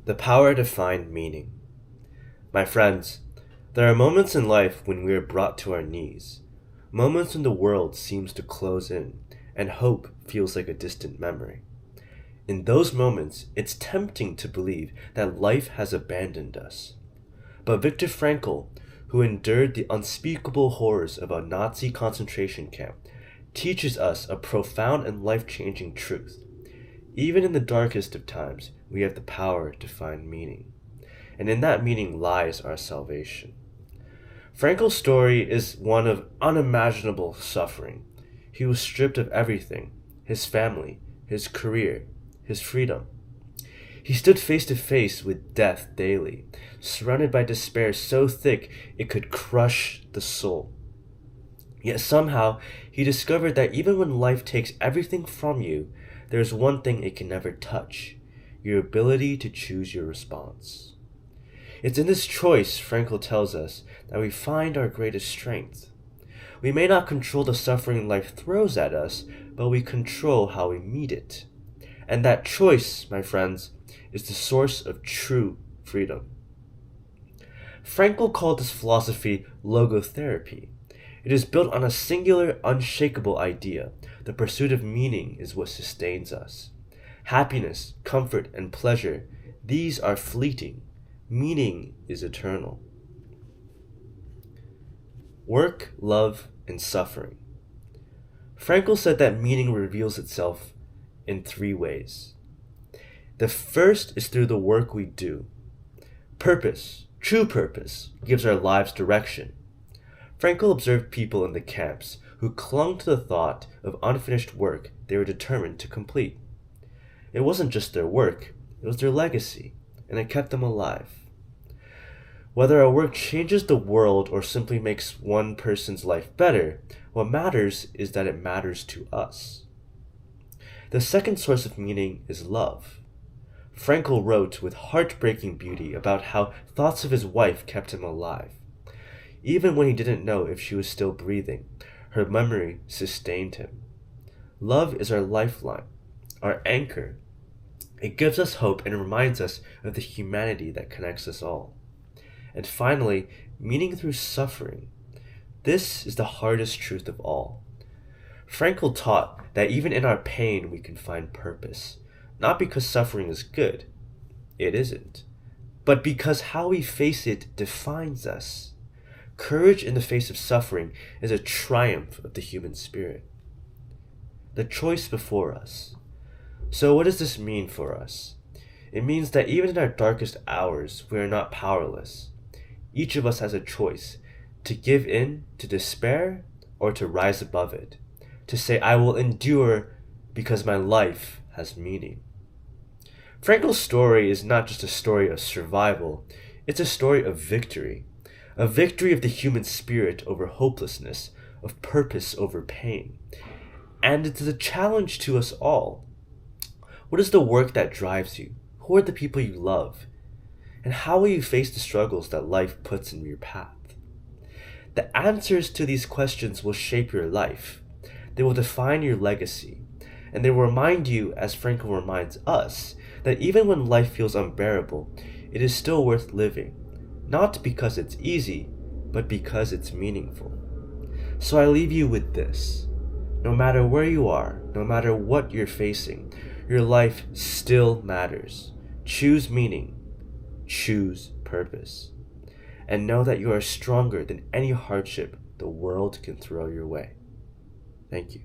The power to find meaning. My friends, there are moments in life when we are brought to our knees, moments when the world seems to close in and hope feels like a distant memory. In those moments, it's tempting to believe that life has abandoned us. But Viktor Frankl, who endured the unspeakable horrors of a Nazi concentration camp, teaches us a profound and life-changing truth. Even in the darkest of times, we have the power to find meaning. And in that meaning lies our salvation. Frankl's story is one of unimaginable suffering. He was stripped of everything: his family, his career, his freedom. He stood face to face with death daily, surrounded by despair so thick it could crush the soul. Yet somehow he discovered that even when life takes everything from you, there is one thing it can never touch: your ability to choose your response. It's in this choice, Frankl tells us, that we find our greatest strength. We may not control the suffering life throws at us, but we control how we meet it. And that choice, my friends, is the source of true freedom. Frankl called this philosophy logotherapy. It is built on a singular, unshakable idea: the pursuit of meaning is what sustains us. Happiness, comfort, and pleasure, these are fleeting. Meaning is eternal. Work, love, and suffering. Frankl said that meaning reveals itself in three ways. The first is through the work we do. Purpose, true purpose, gives our lives direction. Frankl observed people in the camps who clung to the thought of unfinished work they were determined to complete. It wasn't just their work, it was their legacy, and it kept them alive. Whether our work changes the world or simply makes one person's life better, what matters is that it matters to us. The second source of meaning is love. Frankl wrote with heartbreaking beauty about how thoughts of his wife kept him alive. Even when he didn't know if she was still breathing, her memory sustained him. Love is our lifeline, our anchor. It gives us hope and reminds us of the humanity that connects us all. And finally, meaning through suffering. This is the hardest truth of all. Frankl taught that even in our pain we can find purpose, not because suffering is good, it isn't, but because how we face it defines us. Courage in the face of suffering is a triumph of the human spirit. The choice before us. So what does this mean for us? It means that even in our darkest hours, we are not powerless. Each of us has a choice: to give in to despair or to rise above it, to say, I will endure because my life has meaning. Frankl's story is not just a story of survival, it's a story of victory. A victory of the human spirit over hopelessness, of purpose over pain. And it's a challenge to us all. What is the work that drives you? Who are the people you love? And how will you face the struggles that life puts in your path? The answers to these questions will shape your life. They will define your legacy. And they will remind you, as Frankl reminds us, that even when life feels unbearable, it is still worth living. Not because it's easy, but because it's meaningful. So I leave you with this. No matter where you are, no matter what you're facing, your life still matters. Choose meaning. Choose purpose. And know that you are stronger than any hardship the world can throw your way. Thank you.